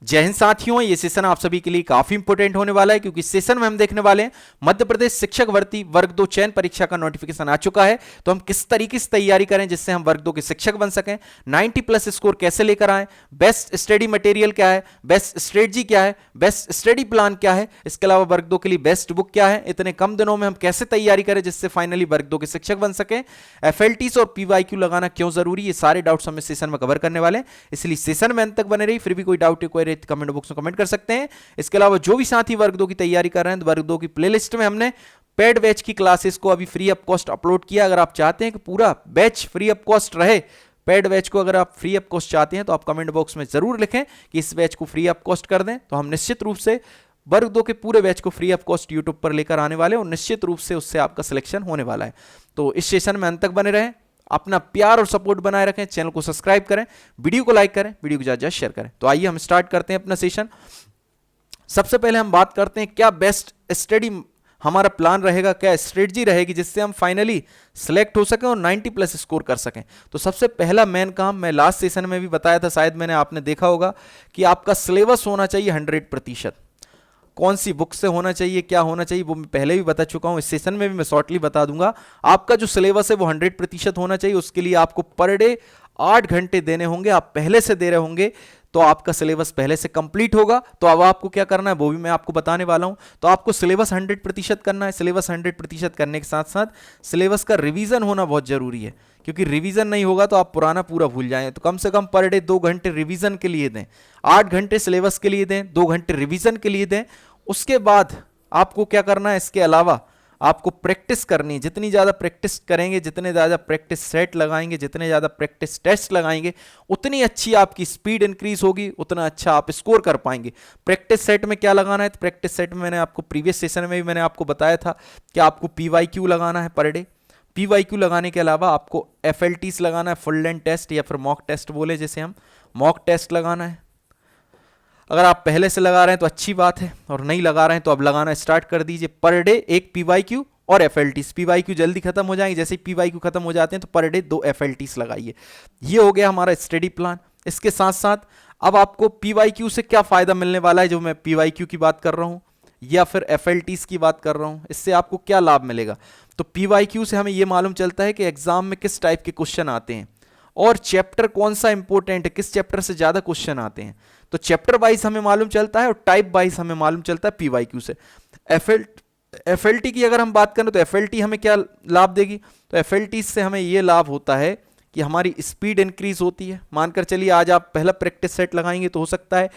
जय हिंद साथियों, ये सेशन आप सभी के लिए काफी इंपॉर्टेंट होने वाला है क्योंकि सेशन में हम देखने वाले हैं मध्य प्रदेश शिक्षक भर्ती वर्ग 2 चयन परीक्षा का नोटिफिकेशन आ चुका है। तो हम किस तरीके से तैयारी करें जिससे हम वर्ग 2 के शिक्षक बन सकें, 90 प्लस स्कोर कैसे लेकर आए, बेस्ट स्टडी मटेरियल क्या है, बेस्ट स्ट्रेटजी क्या है, बेस्ट स्टडी प्लान क्या है, इसके अलावा वर्ग 2 के लिए बेस्ट बुक क्या है, इतने कम दिनों में हम कैसे तैयारी करें जिससे फाइनली वर्ग 2 के शिक्षक बन सके, एफएलटीज और पीवाईक्यू लगाना क्यों जरूरी, ये सारे डाउट्स हम इस सेशन में कवर करने वाले हैं। इसलिए सेशन में अंत तक बने रही। फिर भी कोई डाउट क्वेरी कमेंट बॉक्स में कमेंट कर सकते हैं। इसके अलावा जो भी साथी वर्ग 2 की तैयारी कर रहे हैं, वर्ग 2 की प्लेलिस्ट में हमने पेड बैच की क्लासेस को अभी फ्री ऑफ कॉस्ट अपलोड किया। अगर आप चाहते हैं कि पूरा बैच फ्री ऑफ कॉस्ट रहे, पेड बैच को अगर आप फ्री ऑफ कॉस्ट चाहते हैं तो आप कमेंट बॉक्स में जरूर लिखें कि इस बैच को फ्री ऑफ कॉस्ट कर दें, तो हम निश्चित रूप से वर्ग 2 के पूरे बैच को फ्री ऑफ कॉस्ट यूट्यूब पर लेकर आने वाले हैं और निश्चित रूप से उससे आपका सिलेक्शन होने वाला है। तो इस सेशन में अंत तक बने रहें, अपना प्यार और सपोर्ट बनाए रखें, चैनल को सब्सक्राइब करें, वीडियो को लाइक करें, वीडियो को ज्यादा शेयर करें। तो आइए हम स्टार्ट करते हैं अपना सेशन। सबसे पहले हम बात करते हैं क्या बेस्ट स्टडी हमारा प्लान रहेगा, क्या स्ट्रेटजी रहेगी जिससे हम फाइनली सिलेक्ट हो सकें और 90 प्लस स्कोर कर सकें। तो सबसे पहला मेन काम, मैं लास्ट सेशन में भी बताया था, शायद मैंने आपने देखा होगा कि आपका सिलेबस होना चाहिए 100%। कौन सी बुक से होना चाहिए, क्या होना चाहिए, वो मैं पहले भी बता चुका हूं, इस सेशन में भी मैं शॉर्टली बता दूंगा। आपका जो सिलेबस है वो 100% होना चाहिए। उसके लिए आपको पर डे 8 घंटे देने होंगे। आप पहले से दे रहे होंगे तो आपका सिलेबस पहले से कंप्लीट होगा। तो अब आपको क्या करना है वो भी मैं आपको बताने वाला हूं। तो आपको सिलेबस 100% करना है। सिलेबस 100% करने के साथ साथ सिलेबस का रिवीजन होना बहुत जरूरी है, क्योंकि रिवीजन नहीं होगा तो आप पुराना पूरा भूल जाएंगे। तो कम से कम पर डे 2 घंटे रिवीजन के लिए दें, 8 घंटे सिलेबस के लिए दें, 2 घंटे रिवीजन के लिए दें। उसके बाद आपको क्या करना है, इसके अलावा आपको प्रैक्टिस करनी है। जितनी ज़्यादा प्रैक्टिस करेंगे, जितने ज़्यादा प्रैक्टिस सेट लगाएंगे, जितने ज़्यादा प्रैक्टिस टेस्ट लगाएंगे, उतनी अच्छी आपकी स्पीड इंक्रीज होगी, उतना अच्छा आप स्कोर कर पाएंगे। प्रैक्टिस सेट में क्या लगाना है, तो प्रैक्टिस सेट में मैंने आपको प्रीवियस सेशन में भी मैंने आपको बताया था कि आपको पीवाईक्यू लगाना है पर डे। पीवाईक्यू लगाने के अलावा आपको एफएलटीज लगाना है, फुल लेंथ टेस्ट या फिर मॉक टेस्ट बोले जैसे हम, मॉक टेस्ट लगाना है। अगर आप पहले से लगा रहे हैं तो अच्छी बात है, और नहीं लगा रहे हैं तो अब लगाना स्टार्ट कर दीजिए। पर डे एक पीवाईक्यू और एफएलटीज। पीवाईक्यू जल्दी खत्म हो जाएंगे, जैसे ही पीवाईक्यू खत्म हो जाते हैं तो पर डे 2 एफएलटीज लगाइए। ये हो गया हमारा स्टडी प्लान। इसके साथ साथ अब आपको पीवाईक्यू से क्या फायदा मिलने वाला है, जो मैं पीवाईक्यू की बात कर रहा हूं या फिर एफएलटीज की बात कर रहा हूं, इससे आपको क्या लाभ मिलेगा। तो पीवाईक्यू से हमें यह मालूम चलता है कि एग्जाम में किस टाइप के क्वेश्चन आते हैं और चैप्टर कौन सा इंपॉर्टेंट है, किस चैप्टर से ज्यादा क्वेश्चन आते हैं। तो चैप्टर वाइज हमें मालूम चलता है और टाइप वाइज हमें मालूम चलता है पीवाईक्यू से। एफएलटी की अगर हम बात करें तो एफएलटी हमें क्या लाभ देगी, तो एफएलटी से हमें यह लाभ होता है कि हमारी स्पीड इंक्रीज होती है। मानकर चलिए आज आप पहला प्रैक्टिस सेट लगाएंगे तो हो सकता है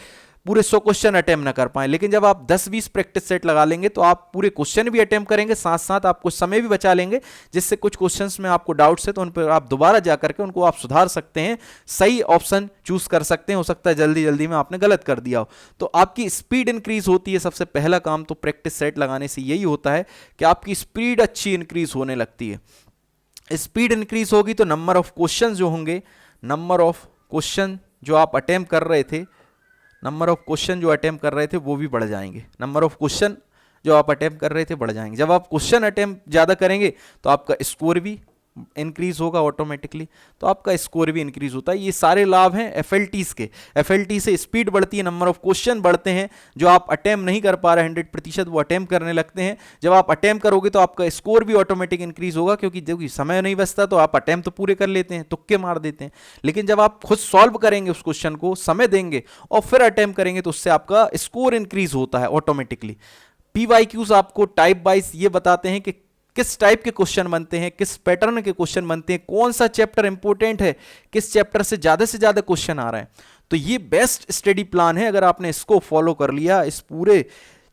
पूरे 100 क्वेश्चन अटेम्प्ट ना कर पाए, लेकिन जब आप 10-20 प्रैक्टिस सेट लगा लेंगे तो आप पूरे क्वेश्चन भी अटेम्प्ट करेंगे, साथ साथ आप कुछ समय भी बचा लेंगे, जिससे कुछ क्वेश्चंस में आपको डाउट्स है तो उन पर आप दोबारा जा करके उनको आप सुधार सकते हैं, सही ऑप्शन चूज कर सकते हैं। हो सकता है जल्दी जल्दी में आपने गलत कर दिया हो, तो आपकी स्पीड इंक्रीज होती है। सबसे पहला काम तो प्रैक्टिस सेट लगाने से यही होता है कि आपकी स्पीड अच्छी इंक्रीज होने लगती है। स्पीड इंक्रीज होगी तो नंबर ऑफ क्वेश्चन जो होंगे, नंबर ऑफ क्वेश्चन जो आप अटेम्प्ट कर रहे थे, नंबर ऑफ क्वेश्चन जो अटेम्प्ट कर रहे थे वो भी बढ़ जाएंगे। नंबर ऑफ क्वेश्चन जो आप अटेम्प्ट कर रहे थे बढ़ जाएंगे। जब आप क्वेश्चन अटेम्प्ट ज़्यादा करेंगे तो आपका स्कोर भी इंक्रीज होगा ऑटोमेटिकली, तो आपका स्कोर भी इंक्रीज होता है। ये सारे लाभ हैं एफएलटीज के। एफएलटी से स्पीड बढ़ती है, नंबर ऑफ क्वेश्चन बढ़ते हैं, जो आप अटेम्प्ट नहीं कर पा रहे 100% वो अटेम्प्ट करने लगते हैं। जब आप अटेम्प्ट करोगे तो आपका स्कोर भी ऑटोमेटिक इंक्रीज होगा, क्योंकि जब समय नहीं बचता तो आप अटेम्प्ट तो पूरे कर लेते हैं, तुक्के मार देते हैं। लेकिन जब आप खुद सॉल्व करेंगे उस क्वेश्चन को, समय देंगे और फिर अटेम्प्ट करेंगे तो उससे आपका स्कोर इंक्रीज होता है ऑटोमेटिकली। पीवाईक्यूज आपको टाइप वाइज ये बताते हैं कि किस टाइप के क्वेश्चन बनते हैं, किस पैटर्न के क्वेश्चन बनते हैं, कौन सा चैप्टर इंपॉर्टेंट है, किस चैप्टर से ज्यादा क्वेश्चन आ रहे हैं। तो ये बेस्ट स्टडी प्लान है। अगर आपने इसको फॉलो कर लिया, इस पूरे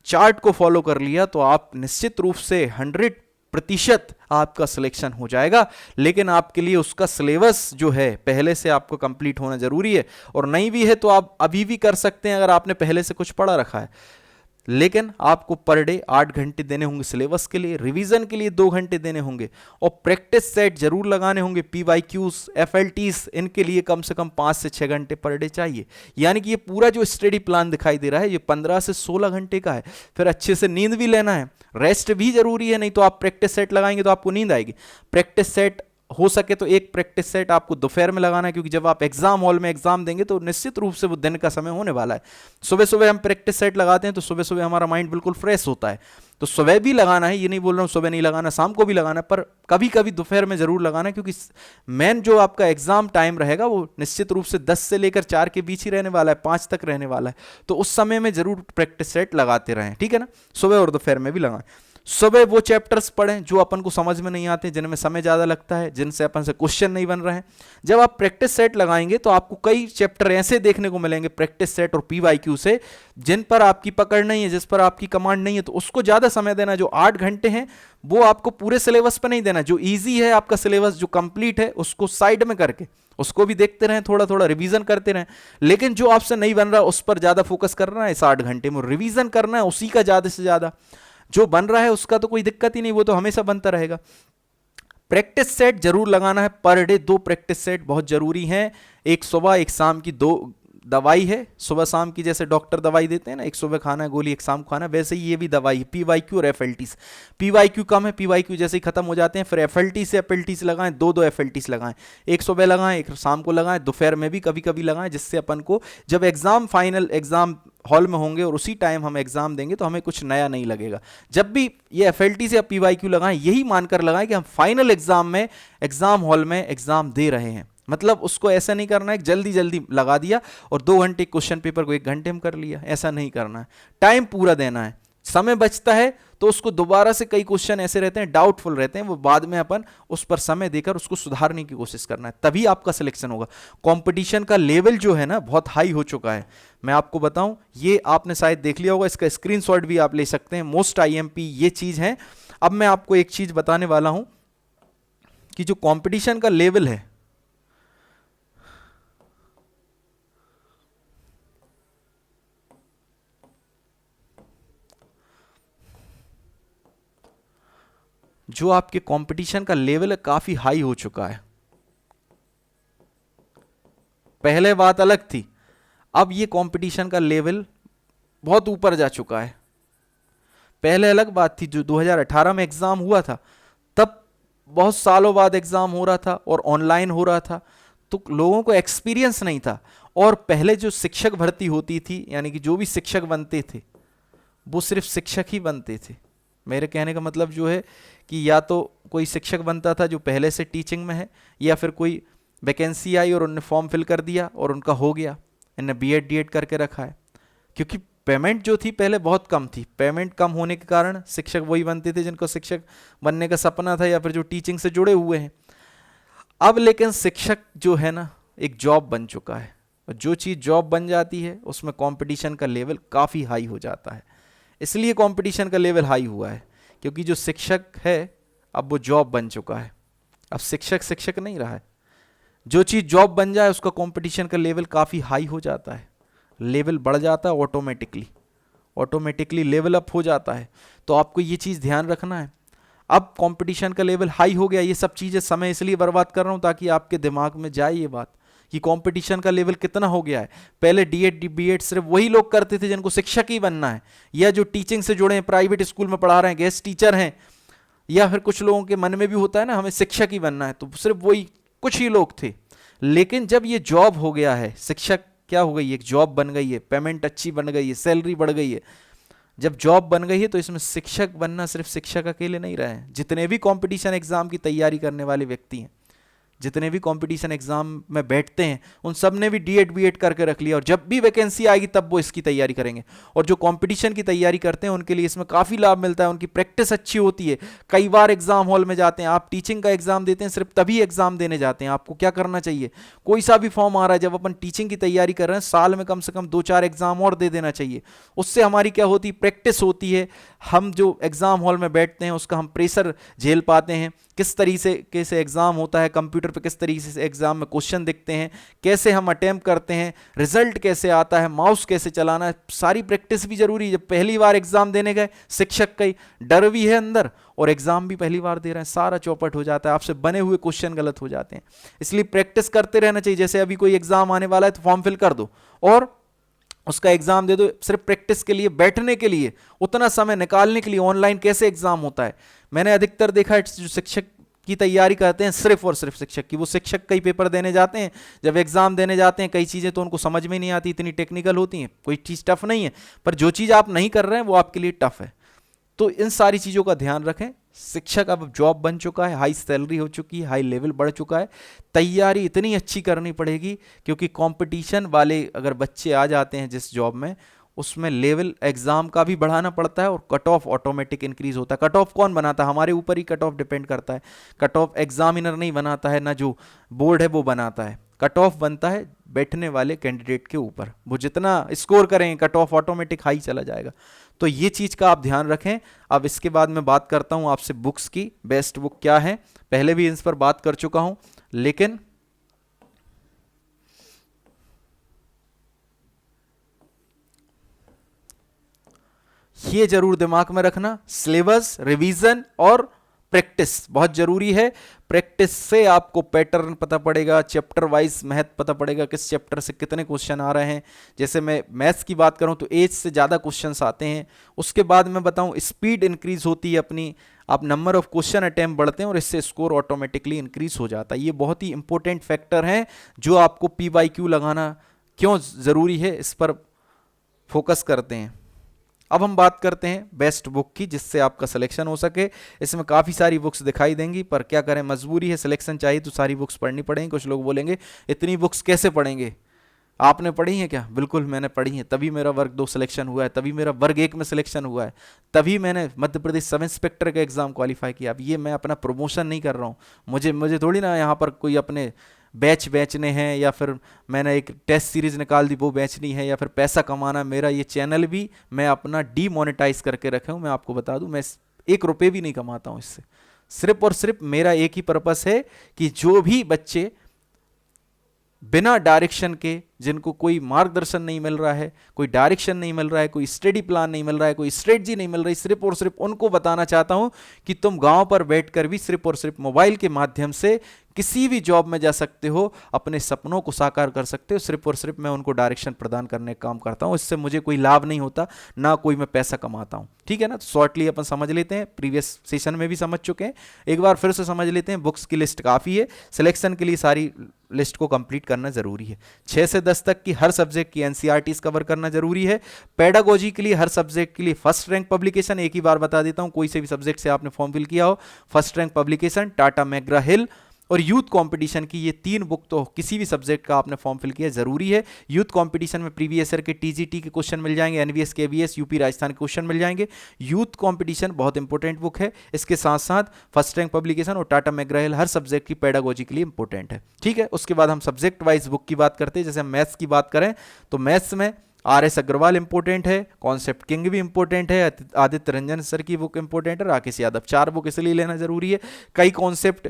चार्ट को फॉलो कर लिया, तो आप निश्चित रूप से 100% आपका सिलेक्शन हो जाएगा। लेकिन आपके लिए उसका सिलेबस जो है पहले से आपको कंप्लीट होना जरूरी है, और नहीं भी है तो आप अभी भी कर सकते हैं अगर आपने पहले से कुछ पढ़ा रखा है। लेकिन आपको पर डे 8 घंटे देने होंगे सिलेबस के लिए, रिवीजन के लिए 2 घंटे देने होंगे, और प्रैक्टिस सेट जरूर लगाने होंगे। पीवाईक्यूज, एफएलटीज, इनके लिए कम से कम 5 से 6 घंटे पर डे चाहिए। यानी कि ये पूरा जो स्टडी प्लान दिखाई दे रहा है ये 15 से 16 घंटे का है। फिर अच्छे से नींद भी लेना है, रेस्ट भी जरूरी है, नहीं तो आप प्रैक्टिस सेट लगाएंगे तो आपको नींद आएगी। प्रैक्टिस सेट हो सके तो एक प्रैक्टिस सेट आपको दोपहर में लगाना है, क्योंकि जब आप एग्जाम हॉल में एग्जाम देंगे तो निश्चित रूप से वो दिन का समय होने वाला है। सुबह सुबह हम प्रैक्टिस सेट लगाते हैं तो सुबह सुबह हमारा माइंड बिल्कुल फ्रेश होता है, तो सुबह भी लगाना है, ये नहीं बोल रहा हूँ सुबह नहीं लगाना, शाम को भी लगाना है, पर कभी कभी दोपहर में जरूर लगाना है, क्योंकि मेन जो आपका एग्जाम टाइम रहेगा वो निश्चित रूप से 10 से लेकर 4 के बीच ही रहने वाला है, 5 तक रहने वाला है, तो उस समय में जरूर प्रैक्टिस सेट लगाते रहें, ठीक है ना। सुबह और दोपहर में भी लगाएं। सुबह वो चैप्टर्स पढ़ें जो अपन को समझ में नहीं आते, जिनमें समय ज़्यादा लगता है, जिनसे अपन से क्वेश्चन नहीं बन रहे हैं। जब आप प्रैक्टिस सेट लगाएंगे तो आपको कई चैप्टर ऐसे देखने को मिलेंगे प्रैक्टिस सेट और पीवाईक्यू से, जिन पर आपकी पकड़ नहीं है, जिस पर आपकी कमांड नहीं है, तो उसको ज़्यादा समय देना। जो 8 घंटे हैं वो आपको पूरे सिलेबस पर नहीं देना, जो ईजी है आपका सिलेबस, जो कंप्लीट है, उसको साइड में करके उसको भी देखते रहें, थोड़ा थोड़ा रिवीजन करते रहें, लेकिन जो आपसे नहीं बन रहा उस पर ज़्यादा फोकस करना है। इस 8 घंटे में रिवीजन करना है उसी का ज़्यादा से ज़्यादा, जो बन रहा है उसका तो कोई दिक्कत ही नहीं, वो तो हमेशा बनता रहेगा। प्रैक्टिस सेट जरूर लगाना है, पर डे 2 प्रैक्टिस सेट बहुत जरूरी हैं, एक सुबह एक शाम की। 2 दवाई है सुबह शाम की, जैसे डॉक्टर दवाई देते हैं ना, एक सुबह खाना है गोली, एक शाम को खाना, वैसे ही ये भी दवाई है, पीवाईक्यू और एफएलटी से। पीवाईक्यू कम है, पीवाईक्यू जैसे ही खत्म हो जाते हैं फिर एफएलटी से एफएलटी से लगाएं, 2 एफएलटी से लगाएं, एक सुबह लगाएं एक शाम को लगाएं, दोपहर में भी कभी कभी लगाएं, जिससे अपन को जब एग्जाम फाइनल एग्जाम हॉल में होंगे और उसी टाइम हम एग्जाम देंगे तो हमें कुछ नया नहीं लगेगा। जब भी ये एफएलटी से या पीवाईक्यू लगाएं, यही मानकर लगाएं कि हम फाइनल एग्जाम में एग्जाम हॉल में एग्जाम दे रहे हैं। मतलब उसको ऐसा नहीं करना है जल्दी जल्दी लगा दिया और 2 घंटे क्वेश्चन पेपर को 1 घंटे में कर लिया, ऐसा नहीं करना है। टाइम पूरा देना है, समय बचता है तो उसको दोबारा से, कई क्वेश्चन ऐसे रहते हैं डाउटफुल रहते हैं, वो बाद में अपन उस पर समय देकर उसको सुधारने की कोशिश करना है, तभी आपका सिलेक्शन होगा। कंपटीशन का लेवल जो है ना बहुत हाई हो चुका है। मैं आपको बताऊं, ये आपने शायद देख लिया होगा, इसका स्क्रीनशॉट भी आप ले सकते हैं, मोस्ट आईएमपी ये चीज है। अब मैं आपको एक चीज बताने वाला हूं कि जो कंपटीशन का लेवल है, जो आपके कंपटीशन का लेवल है काफी हाई हो चुका है। पहले बात अलग थी, अब ये कंपटीशन का लेवल बहुत ऊपर जा चुका है। पहले अलग बात थी, जो 2018 में एग्जाम हुआ था तब बहुत सालों बाद एग्जाम हो रहा था और ऑनलाइन हो रहा था, तो लोगों को एक्सपीरियंस नहीं था। और पहले जो शिक्षक भर्ती होती थी, यानी कि जो भी शिक्षक बनते थे वो सिर्फ शिक्षक ही बनते थे। मेरे कहने का मतलब जो है कि या तो कोई शिक्षक बनता था जो पहले से टीचिंग में है, या फिर कोई वैकेंसी आई और उन्होंने फॉर्म फिल कर दिया और उनका हो गया, इन्हें बीएड डीएड करके रखा है। क्योंकि पेमेंट जो थी पहले बहुत कम थी, पेमेंट कम होने के कारण शिक्षक वही बनते थे जिनको शिक्षक बनने का सपना था या फिर जो टीचिंग से जुड़े हुए हैं। अब लेकिन शिक्षक जो है ना एक जॉब बन चुका है, और जो चीज़ जॉब बन जाती है उसमें कंपटीशन का लेवल काफ़ी हाई हो जाता है। इसलिए कंपटीशन का लेवल हाई हुआ है, क्योंकि जो शिक्षक है अब वो जॉब बन चुका है। अब शिक्षक शिक्षक नहीं रहा है, जो चीज़ जॉब बन जाए उसका कंपटीशन का लेवल काफ़ी हाई हो जाता है, लेवल बढ़ जाता है ऑटोमेटिकली लेवल अप हो जाता है। तो आपको ये चीज़ ध्यान रखना है। अब कंपटीशन का लेवल हाई हो गया, ये सब चीज़ें समय इसलिए बर्बाद कर रहा हूँ ताकि आपके दिमाग में जाए ये बात कि कंपटीशन का लेवल कितना हो गया है। पहले डीएड बीएड सिर्फ वही लोग करते थे जिनको शिक्षक ही बनना है, या जो टीचिंग से जुड़े हैं, प्राइवेट स्कूल में पढ़ा रहे हैं, गेस्ट टीचर हैं, या फिर कुछ लोगों के मन में भी होता है ना हमें शिक्षक ही बनना है, तो सिर्फ वही कुछ ही लोग थे। लेकिन जब ये जॉब हो गया है, शिक्षक क्या हो गई, एक जॉब बन गई है, पेमेंट अच्छी बन गई है, सैलरी बढ़ गई है, जब जॉब बन गई है तो इसमें शिक्षक बनना सिर्फ शिक्षक अकेले नहीं रहे हैं। जितने भी कंपटीशन एग्जाम की तैयारी करने वाले व्यक्ति हैं, जितने भी कंपटीशन एग्जाम में बैठते हैं, उन सब ने भी डीएड बीएड करके रख लिया, और जब भी वैकेंसी आएगी तब वो इसकी तैयारी करेंगे। और जो कंपटीशन की तैयारी करते हैं उनके लिए इसमें काफ़ी लाभ मिलता है, उनकी प्रैक्टिस अच्छी होती है, कई बार एग्जाम हॉल में जाते हैं। आप टीचिंग का एग्जाम देते हैं, सिर्फ तभी एग्जाम देने जाते हैं। आपको क्या करना चाहिए, कोई सा भी फॉर्म आ रहा है, जब अपन टीचिंग की तैयारी कर रहे हैं, साल में कम से कम 2-4 एग्जाम और दे देना चाहिए। उससे हमारी क्या होती है, प्रैक्टिस होती है। हम जो एग्जाम हॉल में बैठते हैं उसका हम प्रेशर झेल पाते हैं, किस तरीके से एग्जाम होता है, कंप्यूटर पे किस तरीके से एग्जाम में क्वेश्चन दिखते हैं, कैसे हम अटेम्प्ट करते हैं, रिजल्ट कैसे आता है, माउस कैसे चलाना है, सारी प्रैक्टिस भी जरूरी है। जब पहली बार एग्जाम देने गए, शिक्षक का डर भी है अंदर और एग्जाम भी पहली बार दे रहे हैं, सारा चौपट हो जाता है, आपसे बने हुए क्वेश्चन गलत हो जाते हैं। इसलिए प्रैक्टिस करते रहना चाहिए। जैसे अभी कोई एग्जाम आने वाला है तो फॉर्म फिल कर दो और उसका एग्जाम दे दो, सिर्फ प्रैक्टिस के लिए, बैठने के लिए, उतना समय निकालने के लिए। ऑनलाइन कैसे एग्जाम होता है, मैंने अधिकतर देखा है जो शिक्षक की तैयारी करते हैं, सिर्फ और सिर्फ शिक्षक की। वो शिक्षक कई पेपर देने जाते हैं, जब एग्जाम देने जाते हैं कई चीज़ें तो उनको समझ में नहीं आती, इतनी टेक्निकल होती हैं, कोई चीज़ टफ नहीं है, पर जो चीज़ आप नहीं कर रहे हैं वो आपके लिए टफ है। तो इन सारी चीज़ों का ध्यान रखें। शिक्षक अब जॉब बन चुका है, हाई सैलरी हो चुकी है, हाई लेवल बढ़ चुका है, तैयारी इतनी अच्छी करनी पड़ेगी, क्योंकि कंपटीशन वाले अगर बच्चे आ जाते हैं जिस जॉब में, उसमें लेवल एग्जाम का भी बढ़ाना पड़ता है और कट ऑफ ऑटोमेटिक इंक्रीज होता है। कट ऑफ कौन बनाता है? हमारे ऊपर ही कट ऑफ डिपेंड करता है। कट ऑफ एग्जामिनर नहीं बनाता है, ना जो बोर्ड है वो बनाता है। कट ऑफ बनता है बैठने वाले कैंडिडेट के ऊपर, वो जितना स्कोर करेंगे कट ऑफ ऑटोमेटिक हाई चला जाएगा। तो ये चीज़ का आप ध्यान रखें। अब इसके बाद मैं बात करता हूं आपसे बुक्स की, बेस्ट बुक क्या है। पहले भी इस पर बात कर चुका हूं, लेकिन ये जरूर दिमाग में रखना, सिलेबस, रिवीजन और प्रैक्टिस बहुत जरूरी है। प्रैक्टिस से आपको पैटर्न पता पड़ेगा, चैप्टर वाइज महत्व पता पड़ेगा, किस चैप्टर से कितने क्वेश्चन आ रहे हैं। जैसे मैं मैथ्स की बात करूं तो एज से ज़्यादा क्वेश्चंस आते हैं। उसके बाद मैं बताऊं स्पीड इंक्रीज होती है अपनी, आप नंबर ऑफ क्वेश्चन अटेम्प्ट बढ़ते हैं और इससे स्कोर ऑटोमेटिकली इंक्रीज हो जाता है। ये बहुत ही इंपॉर्टेंट फैक्टर है जो आपको PYQ लगाना क्यों ज़रूरी है, इस पर फोकस करते हैं। अब हम बात करते हैं बेस्ट बुक की, जिससे आपका सिलेक्शन हो सके। इसमें काफ़ी सारी बुक्स दिखाई देंगी, पर क्या करें, मजबूरी है, सिलेक्शन चाहिए तो सारी बुक्स पढ़नी पड़ेंगी। कुछ लोग बोलेंगे इतनी बुक्स कैसे पढ़ेंगे, आपने पढ़ी हैं क्या? बिल्कुल मैंने पढ़ी है, तभी मेरा वर्ग 2 सिलेक्शन हुआ है, तभी मेरा वर्ग 1 में सिलेक्शन हुआ है, तभी मैंने मध्य प्रदेश सब इंस्पेक्टर का एग्जाम क्वालिफाई किया। अब ये मैं अपना प्रमोशन नहीं कर रहा हूँ, मुझे थोड़ी ना यहाँ पर कोई अपने बैच बेचने हैं, या फिर मैंने एक टेस्ट सीरीज निकाल दी वो बेचनी है, या फिर पैसा कमाना। मेरा ये चैनल भी मैं अपना डीमोनेटाइज करके रखा हूँ। मैं आपको बता दूं, मैं 1 रुपये भी नहीं कमाता हूँ इससे। सिर्फ और सिर्फ मेरा एक ही पर्पस है कि जो भी बच्चे बिना डायरेक्शन के, जिनको कोई मार्गदर्शन नहीं मिल रहा है, कोई डायरेक्शन नहीं मिल रहा है, कोई स्टडी प्लान नहीं मिल रहा है, कोई स्ट्रेटजी नहीं मिल रही, सिर्फ और सिर्फ उनको बताना चाहता हूं कि तुम गांव पर बैठकर भी सिर्फ और सिर्फ मोबाइल के माध्यम से किसी भी जॉब में जा सकते हो, अपने सपनों को साकार कर सकते हो। सिर्फ और सिर्फ मैं उनको डायरेक्शन प्रदान करने का काम करता हूं। इससे मुझे कोई लाभ नहीं होता, ना कोई मैं पैसा कमाता हूं। ठीक है ना? तो शॉर्टली अपन समझ लेते हैं, प्रीवियस सेशन में भी समझ चुके हैं, एक बार फिर से समझ लेते हैं। बुक्स की लिस्ट काफ़ी है, सिलेक्शन के लिए सारी लिस्ट को कंप्लीट करना जरूरी है। 6 से 10 तक की हर सब्जेक्ट की NCERTs कवर करना जरूरी है। पेडागोजी के लिए हर सब्जेक्ट के लिए फर्स्ट रैंक पब्लिकेशन, एक ही बार बता देता हूं, कोई से भी सब्जेक्ट से आपने फॉर्म फिल किया हो, first rank publication Tata McGraw Hill और यूथ कंपटीशन की, ये 3 बुक तो किसी भी सब्जेक्ट का आपने फॉर्म फिल किया जरूरी है। यूथ कंपटीशन में प्रीवियस ईयर के TGT के क्वेश्चन मिल जाएंगे, NVS KVS यूपी राजस्थान के क्वेश्चन मिल जाएंगे। यूथ कंपटीशन बहुत इंपॉर्टेंट बुक है। इसके साथ साथ फर्स्ट रैंक पब्लिकेशन और टाटा मैकग्रा हिल हर सब्जेक्ट की पेडागोजी के लिए इंपॉर्टेंट है। ठीक है, उसके बाद हम सब्जेक्ट वाइज बुक की बात करते हैं। जैसे हम मैथ्स की बात करें तो मैथ्स में RS अग्रवाल इंपॉर्टेंट है, कॉन्सेप्ट किंग भी इंपॉर्टेंट है, आदित्य रंजन सर की बुक इंपॉर्टेंट है, राकेश यादव। 4 बुक इसलिए लेना जरूरी है, कई कॉन्सेप्ट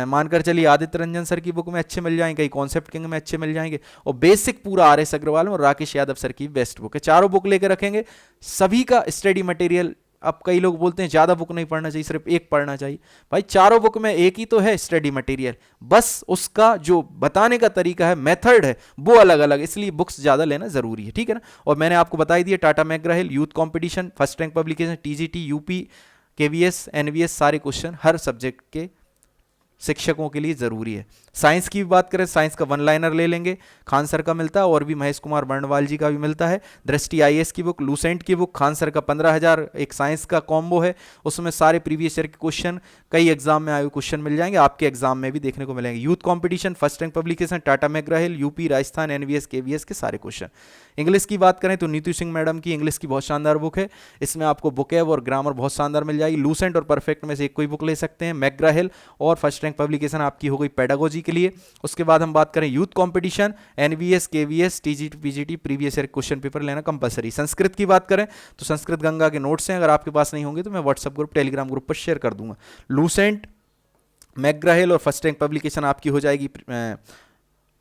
मानकर चलिए आदित्य रंजन सर की बुक में अच्छे मिल जाएंगे, कई कॉन्सेप्ट किंग में अच्छे मिल जाएंगे, और बेसिक पूरा RS अग्रवाल में और राकेश यादव सर की बेस्ट बुक है। चारों बुक लेकर रखेंगे। सभी का स्टडी मटेरियल, अब कई लोग बोलते हैं ज्यादा बुक नहीं पढ़ना चाहिए, सिर्फ एक पढ़ना चाहिए। भाई चारों बुक में एक ही तो है स्टडी मटेरियल, बस उसका जो बताने का तरीका है, मेथड है, वो अलग अलग, इसलिए बुक्स ज्यादा लेना जरूरी है। ठीक है ना? और मैंने आपको बताई दिया Tata McGraw Hill, youth competition, first rank publication, TGT, UP KVS NVS, सारे क्वेश्चन हर सब्जेक्ट के शिक्षकों के लिए जरूरी है। साइंस की भी बात करें, साइंस का 1 लाइनर ले लेंगे, खान सर का मिलता है, और भी महेश कुमार बर्णवाल जी का भी मिलता है। दृष्टि IAS की बुक, लूसेंट की बुक, खान सर का 15,000 एक साइंस का कॉम्बो है, उसमें सारे प्रीवियस ईयर के क्वेश्चन, कई एग्जाम में आए हुए क्वेश्चन मिल जाएंगे, आपके एग्जाम में भी देखने को मिलेंगे। Youth competition, first rank publication, Tata McGraw Hill, UP Rajasthan NVS KVS के सारे क्वेश्चन। इंग्लिश की बात करें तो नीतू सिंह मैडम की इंग्लिश की बहुत शानदार बुक है, इसमें आपको बुकेब और ग्रामर बहुत शानदार मिल जाएगी। लूसेंट और परफेक्ट में से एक कोई बुक ले सकते हैं। मैकग्रा हिल और फर्स्ट रैंक पब्लिकेशन आपकी हो गई पेडागोजी के लिए। उसके बाद हम बात करें youth competition, NVS KVS TGT PGT previous year question paper लेना कंपलसरी। संस्कृत की बात करें तो संस्कृत गंगा के नोट्स हैं, अगर आपके पास नहीं होंगे तो मैं व्हाट्सएप ग्रुप टेलीग्राम ग्रुप पर शेयर कर दूंगा। लूसेंट, मैकग्रा हिल और फर्स्ट रैंक पब्लिकेशन आपकी हो जाएगी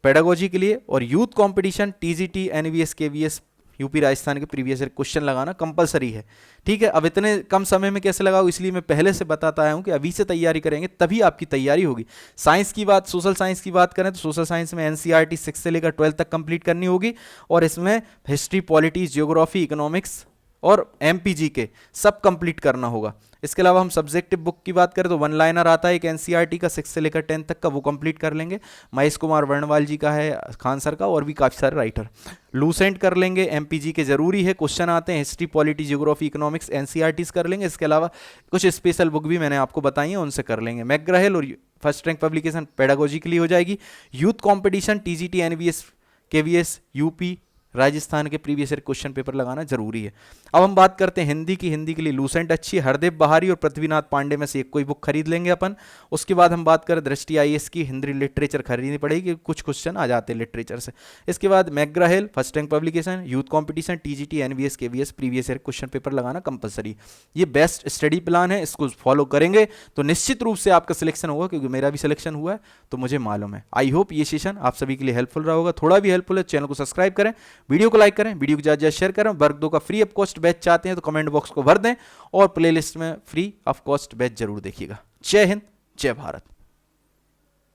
पेडागोजी के लिए, और youth competition TGT NVS KVS UP Rajasthan के प्रीवियस ईयर क्वेश्चन लगाना कंपलसरी है। ठीक है, अब इतने कम समय में कैसे लगाओ, इसलिए मैं पहले से बताता आया हूं कि अभी से तैयारी करेंगे तभी आपकी तैयारी होगी। साइंस की बात, सोशल साइंस की बात करें तो सोशल साइंस में NCERT 6 से लेकर 12 तक कंप्लीट करनी होगी, और इसमें हिस्ट्री, पॉलिटी, जियोग्राफी, इकोनॉमिक्स और एमपीजी के सब कंप्लीट करना होगा। इसके अलावा हम सब्जेक्टिव बुक की बात करें तो वन लाइनर आता है एक एनसीईआरटी का 6 से लेकर 10 तक का, वो कंप्लीट कर लेंगे। महेश कुमार वर्णवाल जी का है, खान सर का, और भी काफ़ी सारे राइटर। लूसेंट कर लेंगे, एमपीजी के जरूरी है, क्वेश्चन आते हैं history polity geography economics NCERTs कर लेंगे। इसके अलावा कुछ स्पेशल बुक भी मैंने आपको बताई हैं, उनसे कर लेंगे। मैकग्राहिल और फर्स्ट रैंक पब्लिकेशन पेडागोजी के लिए हो जाएगी। Youth competition TGT NVS KVS UP Rajasthan के प्रीवियस ईयर क्वेश्चन पेपर लगाना जरूरी है। अब हम बात करते हैं हिंदी की। हिंदी के लिए लूसेंट अच्छी है, हरदेव बहारी और पृथ्वीनाथ पांडे में से एक कोई बुक खरीद लेंगे अपन। उसके बाद हम बात करें दृष्टि आईएएस की, हिंदी लिटरेचर खरीदनी पड़ेगी, कुछ क्वेश्चन आ जाते हैं लिटरेचर से। इसके बाद McGraw Hill, first rank publication, youth competition, TGT NVS KVS previous year question paper लगाना कंपलसरी। ये बेस्ट स्टडी प्लान है, इसको फॉलो करेंगे तो निश्चित रूप से आपका सिलेक्शन होगा, क्योंकि मेरा भी सिलेक्शन हुआ है तो मुझे मालूम है। आई होप ये सेशन आप सभी के लिए हेल्पफुल रहा होगा। थोड़ा भी हेल्पफुल है, चैनल को सब्सक्राइब करें, वीडियो को लाइक करें, वीडियो को ज़्यादा शेयर करें। वर्ग 2 का फ्री ऑफ कॉस्ट बैच चाहते हैं तो कमेंट बॉक्स को भर दें और प्लेलिस्ट में फ्री ऑफ कॉस्ट बैच जरूर देखिएगा। जय हिंद, जय भारत।